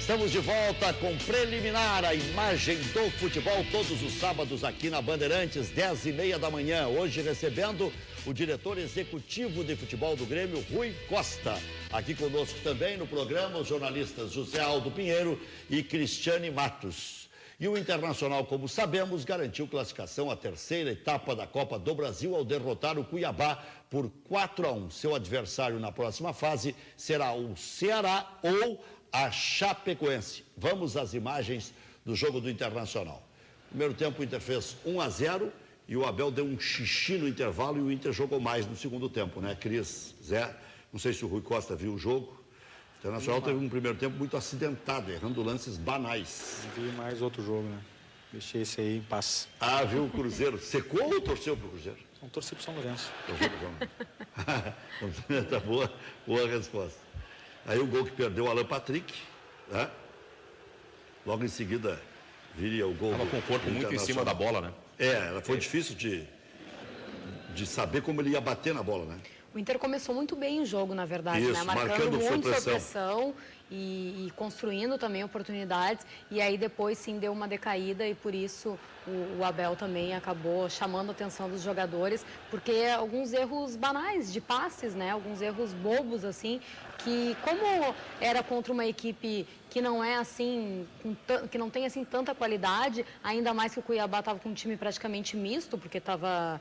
Estamos de volta com Preliminar, a imagem do futebol, todos os sábados aqui na Bandeirantes, 10h30 da manhã. Hoje recebendo o diretor executivo de futebol do Grêmio, Rui Costa. Aqui conosco também no programa os jornalistas José Aldo Pinheiro e Cristiane Matos. E o Internacional, como sabemos, garantiu classificação à terceira etapa da Copa do Brasil ao derrotar o Cuiabá por 4-1. Seu adversário na próxima fase será o Ceará ou a Chapecoense. Vamos às imagens do jogo do Internacional. Primeiro tempo o Inter fez 1-0 e o Abel deu um xixi no intervalo e o Inter jogou mais no segundo tempo, né, Cris, Zé? Não sei se o Rui Costa viu o jogo. O Internacional teve um primeiro tempo muito acidentado, errando lances banais. Vi mais outro jogo, né? Deixei esse aí em paz. Ah, viu o Cruzeiro? Secou ou torceu pro Cruzeiro? Não torci pro São Lourenço. Torceu pro São Lourenço. Tá boa resposta. Aí o gol que perdeu o Alan Patrick, né? Logo em seguida viria o gol. Estava com o corpo muito em cima da bola, né? Foi difícil de saber como ele ia bater na bola, né? O Inter começou muito bem o jogo, na verdade, Isso, né? Marcando muito sob pressão e construindo também oportunidades. E aí depois sim deu uma decaída e por isso o Abel também acabou chamando a atenção dos jogadores, porque alguns erros banais de passes, né? Alguns erros bobos, assim, que como era contra uma equipe que não é assim, que não tem assim tanta qualidade, ainda mais que o Cuiabá estava com um time praticamente misto, porque estava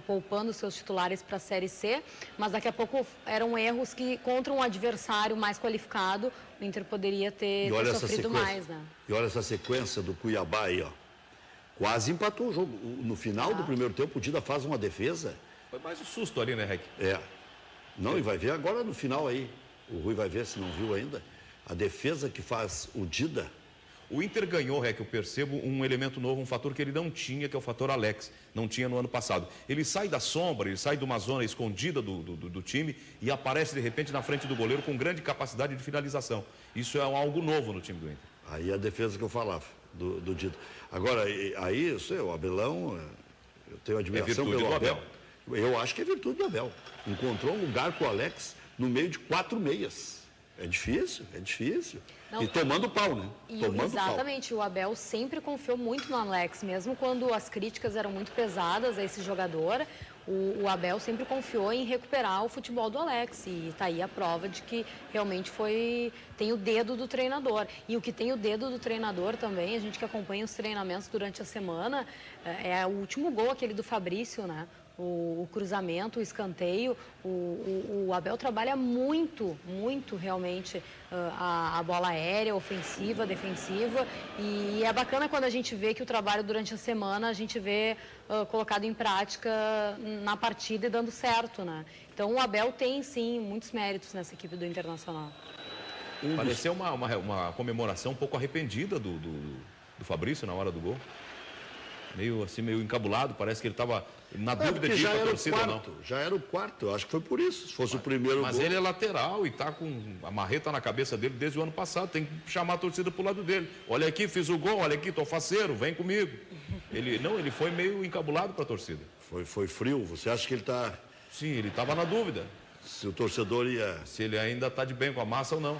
poupando seus titulares para a Série C, mas daqui a pouco eram erros que contra um adversário mais qualificado, o Inter poderia ter sofrido mais, né? E olha essa sequência do Cuiabá aí, ó. Quase empatou o jogo. No final do primeiro tempo, o Dida faz uma defesa. Foi mais um susto ali, né, Rec? Não, e vai ver agora no final aí. O Rui vai ver, se não viu ainda. A defesa que faz o Dida. O Inter ganhou, Rec, eu percebo um elemento novo, um fator que ele não tinha, que é o fator Alex. Não tinha no ano passado. Ele sai da sombra, ele sai de uma zona escondida do time e aparece de repente na frente do goleiro com grande capacidade de finalização. Isso é algo novo no time do Inter. Aí a defesa que eu falava, do Dida. Agora, aí, eu sei, o Abelão, eu tenho admiração pelo Abel. Eu acho que é virtude do Abel. Encontrou um lugar com o Alex no meio de 4 meias. É difícil. Não, e tomando pau, né? Exatamente, o Abel sempre confiou muito no Alex, mesmo quando as críticas eram muito pesadas a esse jogador, o Abel sempre confiou em recuperar o futebol do Alex, e está aí a prova de que realmente tem o dedo do treinador. E o que tem o dedo do treinador também, a gente que acompanha os treinamentos durante a semana, é o último gol, aquele do Fabrício, né? O cruzamento, o escanteio, o Abel trabalha muito realmente a bola aérea, ofensiva, defensiva, e é bacana quando a gente vê que o trabalho durante a semana a gente vê colocado em prática na partida e dando certo, né? Então o Abel tem sim muitos méritos nessa equipe do Internacional. Pareceu uma comemoração um pouco arrependida do Fabrício na hora do gol. Meio encabulado, parece que ele estava na dúvida de ir para a torcida ou não. Já era o quarto, eu acho que foi por isso, se fosse o primeiro gol. Mas ele é lateral e está com a marreta na cabeça dele desde o ano passado, tem que chamar a torcida para o lado dele. Olha aqui, fiz o gol, olha aqui, estou faceiro, vem comigo. Ele foi meio encabulado para a torcida. Foi frio, você acha que ele está... Sim, ele estava na dúvida. Se o torcedor ia... Se ele ainda está de bem com a massa ou não.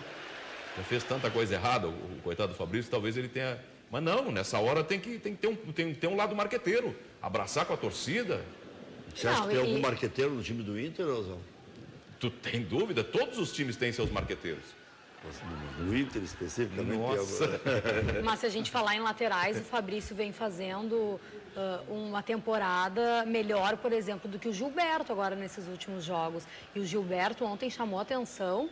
Já fez tanta coisa errada, o coitado do Fabrício, talvez ele tenha... Mas não, nessa hora tem que ter um lado marqueteiro. Abraçar com a torcida. Você acha que tem algum marqueteiro no time do Inter, Osão? Tu tem dúvida? Todos os times têm seus marqueteiros. No Inter especificamente. Nossa. Mas se a gente falar em laterais, o Fabrício vem fazendo uma temporada melhor, por exemplo, do que o Gilberto agora nesses últimos jogos. E o Gilberto ontem chamou a atenção,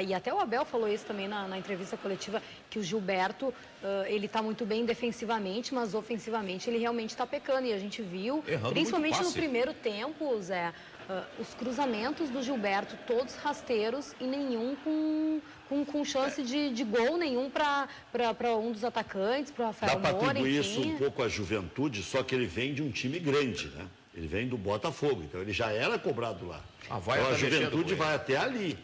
e até o Abel falou isso também na entrevista coletiva, que o Gilberto, ele está muito bem defensivamente, mas ofensivamente ele realmente está pecando. E a gente viu, errando principalmente no primeiro tempo, Zé, os cruzamentos do Gilberto, todos rasteiros e nenhum com chance de gol nenhum para um dos atacantes, para o Rafael Moura, enfim. Dá para atribuir isso um pouco à juventude, só que ele vem de um time grande, né? Ele vem do Botafogo, então ele já era cobrado lá. Então a juventude vai até ali.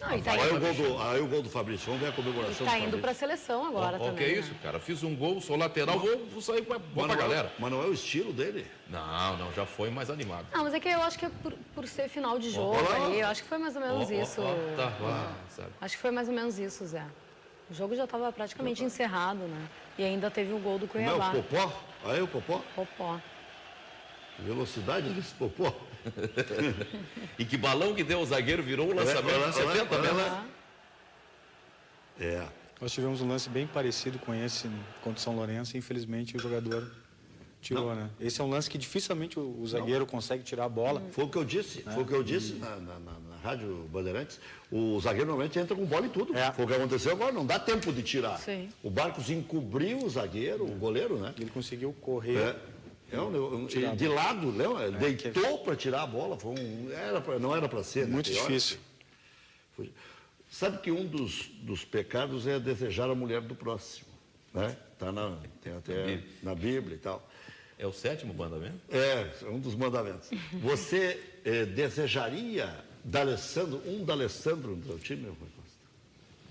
Aí o gol do Fabrício, vamos ver a comemoração. Está indo para a seleção agora também. O que é isso, cara? Fiz um gol, sou lateral, vou sair para a galera. Mas não é o estilo dele? Não, já foi mais animado. Ah, mas é que eu acho que é por ser final de jogo aí, eu acho que foi mais ou menos isso. Sabe? Acho que foi mais ou menos isso, Zé. O jogo já estava praticamente encerrado, né? E ainda teve o gol do Como Cuiabá. é o Popó? Aí o Popó? Popó. Velocidade desse Popó. E que balão que deu o zagueiro, virou o lançamento de 70 metros. É. Nós tivemos um lance bem parecido com esse contra o São Lourenço e infelizmente o jogador tirou, né? Esse é um lance que dificilmente o zagueiro consegue tirar a bola. Foi o que eu disse, foi o que eu disse na Rádio Bandeirantes. O zagueiro normalmente entra com bola e tudo. Foi o que aconteceu agora, não dá tempo de tirar. Sim. O Barcos encobriu o zagueiro, o goleiro, né? Ele conseguiu correr. De lado, Léo, deitou para tirar a bola. Não era para ser. Muito difícil. Sabe que um dos pecados é desejar a mulher do próximo. Né? Tem até na Bíblia e tal. É o 7º mandamento? É um dos mandamentos. Você desejaria um D'Alessandro no seu time, Rui Costa?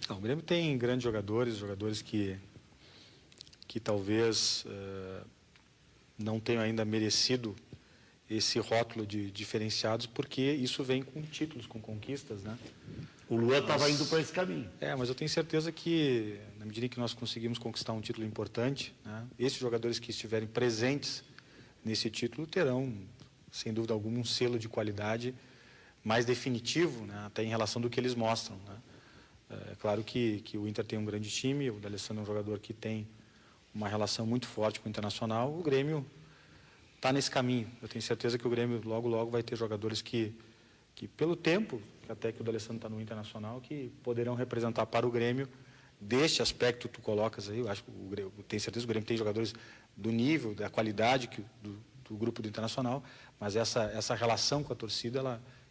Não, o Grêmio tem grandes jogadores que talvez não tenham ainda merecido esse rótulo de diferenciados, porque isso vem com títulos, com conquistas, né? O Luan estava indo para esse caminho. Mas eu tenho certeza que, na medida em que nós conseguimos conquistar um título importante, né, esses jogadores que estiverem presentes nesse título terão, sem dúvida alguma, um selo de qualidade mais definitivo, né, até em relação do que eles mostram. Né? É claro que o Inter tem um grande time, o D'Alessandro é um jogador que tem uma relação muito forte com o Internacional, o Grêmio está nesse caminho. Eu tenho certeza que o Grêmio logo vai ter jogadores que pelo tempo, até que o D'Alessandro está no Internacional, que poderão representar para o Grêmio, deste aspecto que tu colocas aí, eu acho que eu tenho certeza que o Grêmio tem jogadores do nível, da qualidade do grupo do Internacional, mas essa relação com a torcida,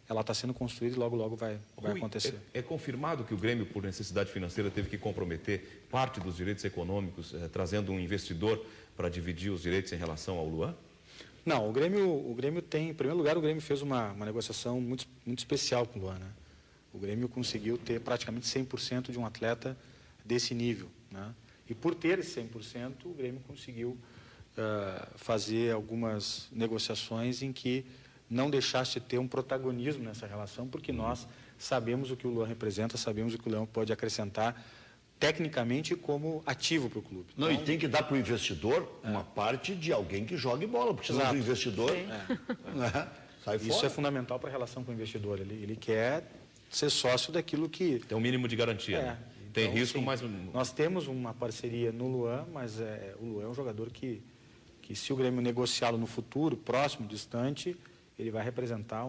ela está sendo construída e logo vai acontecer. É confirmado que o Grêmio, por necessidade financeira, teve que comprometer parte dos direitos econômicos, trazendo um investidor para dividir os direitos em relação ao Luan? Não, o Grêmio tem, em primeiro lugar, o Grêmio fez uma negociação muito especial com o Luan, né? O Grêmio conseguiu ter praticamente 100% de um atleta desse nível, né? E por ter esse 100%, o Grêmio conseguiu fazer algumas negociações em que não deixasse de ter um protagonismo nessa relação, porque nós sabemos o que o Luan representa, sabemos o que o Luan pode acrescentar tecnicamente como ativo para o clube. Não, então, e tem que dar para o investidor uma parte de alguém que jogue bola, porque senão o investidor sai fora. Isso é fundamental para a relação com o investidor. Ele quer ser sócio daquilo que... Tem um mínimo de garantia. Né? Tem então, risco, mas... Nós temos uma parceria no Luan, mas o Luan é um jogador que se o Grêmio negociá-lo no futuro, próximo, distante, ele vai representar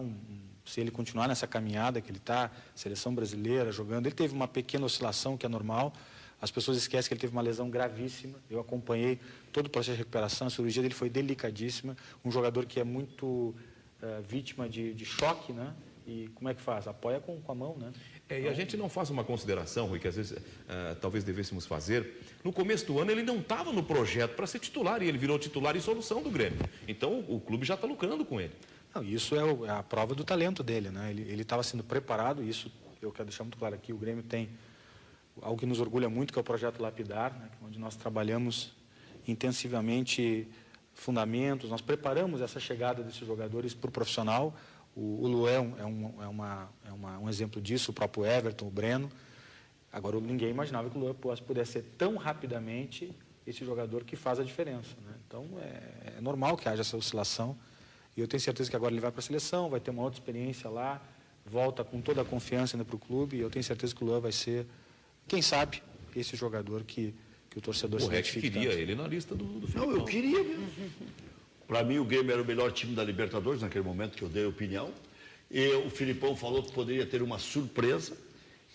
se ele continuar nessa caminhada que ele está, seleção brasileira, jogando. Ele teve uma pequena oscilação, que é normal. As pessoas esquecem que ele teve uma lesão gravíssima. Eu acompanhei todo o processo de recuperação, a cirurgia dele foi delicadíssima. Um jogador que é muito vítima de choque, né? E como é que faz? Apoia com a mão, né? E a gente não faz uma consideração, Rui, que às vezes talvez devêssemos fazer. No começo do ano ele não estava no projeto para ser titular e ele virou titular e solução do Grêmio. Então o clube já está lucrando com ele. Não, isso é a prova do talento dele, né? Ele estava sendo preparado, isso eu quero deixar muito claro aqui, o Grêmio tem algo que nos orgulha muito, que é o projeto Lapidar, né? Onde nós trabalhamos intensivamente fundamentos, nós preparamos essa chegada desses jogadores para o profissional. O Luan é um exemplo disso, o próprio Everton, o Breno. Agora, ninguém imaginava que o Luan pudesse ser tão rapidamente esse jogador que faz a diferença, né? Então, é normal que haja essa oscilação. E eu tenho certeza que agora ele vai para a seleção, vai ter uma outra experiência lá, volta com toda a confiança ainda para o clube, e eu tenho certeza que o Luan vai ser, quem sabe, esse jogador que o torcedor se identifica. O Rex queria ele na lista do Filipão. Não, eu queria mesmo. Para mim, o Grêmio era o melhor time da Libertadores, naquele momento que eu dei a opinião. E o Filipão falou que poderia ter uma surpresa,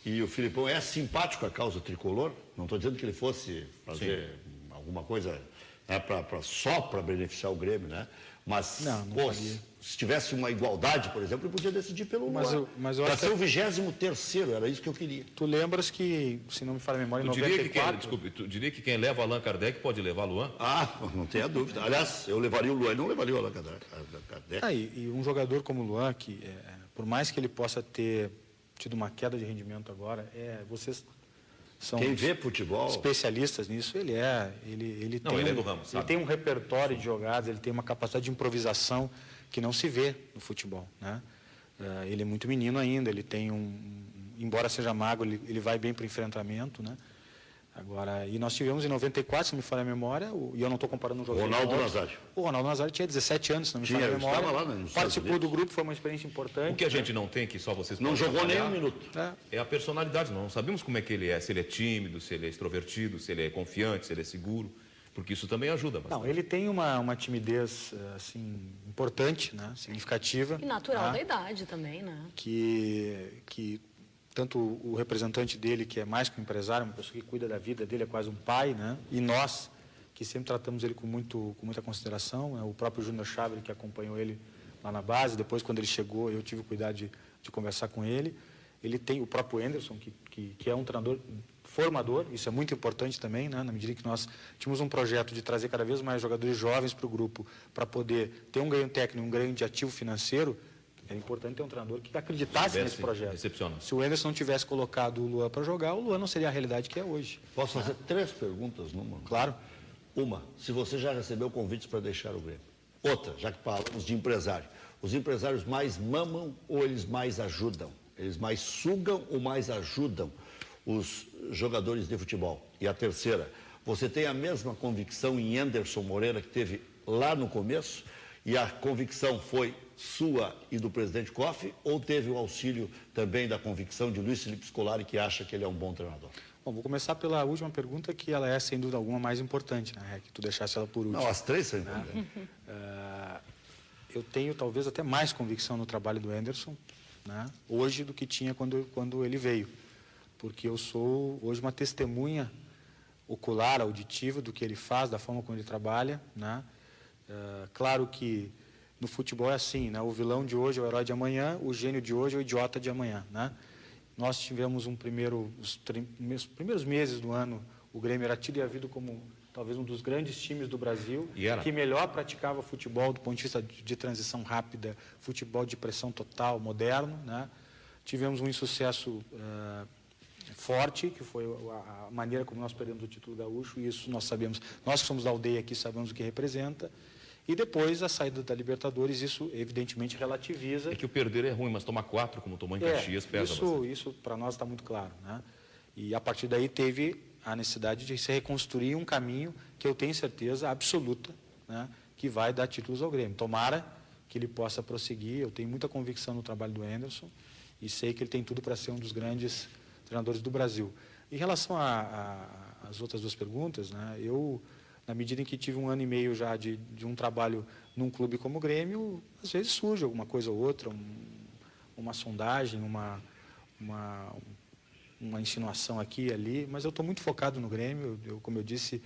e o Filipão é simpático à causa tricolor. Não estou dizendo que ele fosse fazer alguma coisa só para beneficiar o Grêmio, né? Mas, se tivesse uma igualdade, por exemplo, ele podia decidir pelo Luan. Para ser o 23º, era isso que eu queria. Tu lembras que, se não me falha a memória, em 94... Tu diria que quem leva Allan Kardec pode levar Luan? Não tenha dúvida. Aliás, eu levaria o Luan e não levaria o Allan Kardec. E um jogador como o Luan, que por mais que ele possa ter tido uma queda de rendimento agora, vocês... São quem vê futebol especialistas nisso, ele é do ramo, sabe? Ele tem um repertório de jogadas, ele tem uma capacidade de improvisação que não se vê no futebol, né? Ele é muito menino ainda, ele tem embora seja magro, ele vai bem para o enfrentamento, né? Agora, e nós tivemos em 94, se não me falha a memória, e eu não estou comparando um jogador. Ronaldo Nazário. O Ronaldo Nazário tinha 17 anos, se não me falha a memória. Estava lá nos Participou do grupo, foi uma experiência importante. O que a gente não tem, que só vocês não podem jogou nem avaliar, um minuto. É a personalidade. Nós não sabemos como é que ele é, se ele é tímido, se ele é extrovertido, se ele é confiante, se ele é seguro, porque isso também ajuda bastante. Não, ele tem uma timidez assim, importante, né, significativa. E natural da idade também, né? Que tanto o representante dele, que é mais que um empresário, uma pessoa que cuida da vida dele, é quase um pai, né? E nós, que sempre tratamos ele com muita consideração, o próprio Júnior Chávez, que acompanhou ele lá na base, depois, quando ele chegou, eu tive o cuidado de conversar com ele. Ele tem o próprio Anderson, que é um treinador formador, isso é muito importante também, né? Na medida que nós tínhamos um projeto de trazer cada vez mais jogadores jovens para o grupo, para poder ter um ganho técnico, um ganho de ativo financeiro. É importante ter um treinador que acreditasse nesse projeto. Se o Anderson não tivesse colocado o Luan para jogar, o Luan não seria a realidade que é hoje. Posso fazer 3 perguntas numa? Claro. Uma, se você já recebeu convites para deixar o Grêmio. Outra, já que falamos de empresário. Os empresários mais mamam ou eles mais ajudam? Eles mais sugam ou mais ajudam os jogadores de futebol? E a terceira, você tem a mesma convicção em Anderson Moreira que teve lá no começo? E a convicção foi sua e do presidente Koff, ou teve o auxílio também da convicção de Luiz Felipe Scolari, que acha que ele é um bom treinador? Bom, vou começar pela última pergunta, que ela é, sem dúvida alguma, mais importante, né? Que tu deixasse ela por último. Não, as 3 são importantes. Eu tenho talvez até mais convicção no trabalho do Anderson, né, hoje do que tinha quando ele veio. Porque eu sou hoje uma testemunha ocular, auditiva do que ele faz, da forma como ele trabalha, né? Claro que no futebol é assim, né? O vilão de hoje é o herói de amanhã, o gênio de hoje é o idiota de amanhã, né? Nós tivemos os primeiros meses do ano, o Grêmio era tido e havido como talvez um dos grandes times do Brasil, que melhor praticava futebol do ponto de vista de transição rápida, futebol de pressão total, moderno, né? Tivemos um insucesso forte, que foi a maneira como nós perdemos o título gaúcho, e isso nós sabemos, nós que somos da aldeia aqui sabemos o que representa. E depois a saída da Libertadores, isso evidentemente relativiza. É que o perder é ruim, mas tomar 4, como tomou em Caxias, pesa bastante. Isso para nós está muito claro, né? E a partir daí teve a necessidade de se reconstruir um caminho que eu tenho certeza absoluta, né, que vai dar títulos ao Grêmio. Tomara que ele possa prosseguir, eu tenho muita convicção no trabalho do Anderson e sei que ele tem tudo para ser um dos grandes treinadores do Brasil. Em relação às outras 2 perguntas, né, eu, na medida em que tive 1 ano e meio já de um trabalho num clube como o Grêmio, às vezes surge alguma coisa ou outra, uma sondagem, uma insinuação aqui e ali, mas eu estou muito focado no Grêmio. Como eu disse,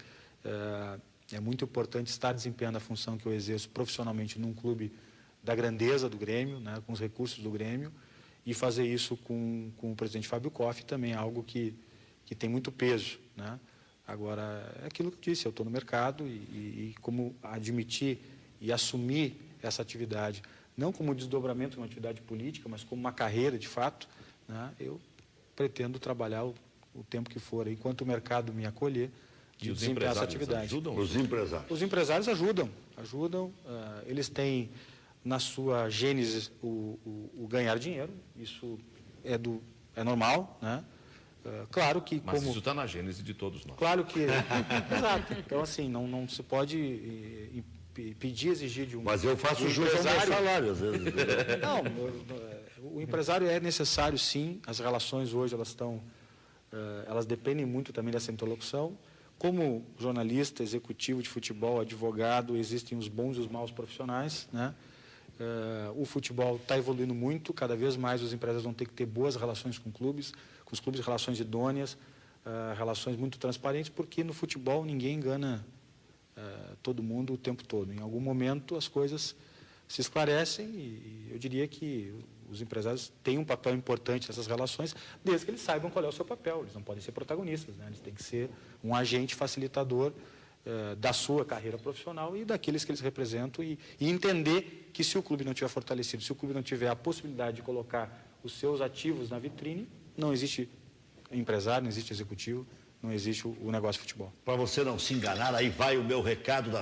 é muito importante estar desempenhando a função que eu exerço profissionalmente num clube da grandeza do Grêmio, né, com os recursos do Grêmio, e fazer isso com o presidente Fábio Koff também é algo que tem muito peso, né? Agora, é aquilo que eu disse, eu estou no mercado e como admitir e assumir essa atividade, não como desdobramento de uma atividade política, mas como uma carreira de fato, né, eu pretendo trabalhar o tempo que for, enquanto o mercado me acolher, de desempenhar essa atividade. Ajudam os empresários? Os empresários ajudam. Eles têm na sua gênese o ganhar dinheiro, isso é normal, né? Claro que mas isso está na gênese de todos nós. Claro que exato. Então assim, não se pode pedir, exigir de um. Mas eu faço jus ao meu salário às vezes. Não, o empresário é necessário, sim. As relações hoje elas dependem muito também dessa interlocução. Como jornalista, executivo de futebol, advogado, existem os bons e os maus profissionais, né? O futebol está evoluindo muito, cada vez mais os empresários vão ter que ter boas relações com os clubes, relações idôneas, relações muito transparentes, porque no futebol ninguém engana todo mundo o tempo todo. Em algum momento as coisas se esclarecem e eu diria que os empresários têm um papel importante nessas relações, desde que eles saibam qual é o seu papel. Eles não podem ser protagonistas, né? Eles têm que ser um agente facilitador da sua carreira profissional e daqueles que eles representam e entender que se o clube não tiver fortalecido, se o clube não tiver a possibilidade de colocar os seus ativos na vitrine, não existe empresário, não existe executivo, não existe o negócio de futebol. Para você não se enganar, aí vai o meu recado da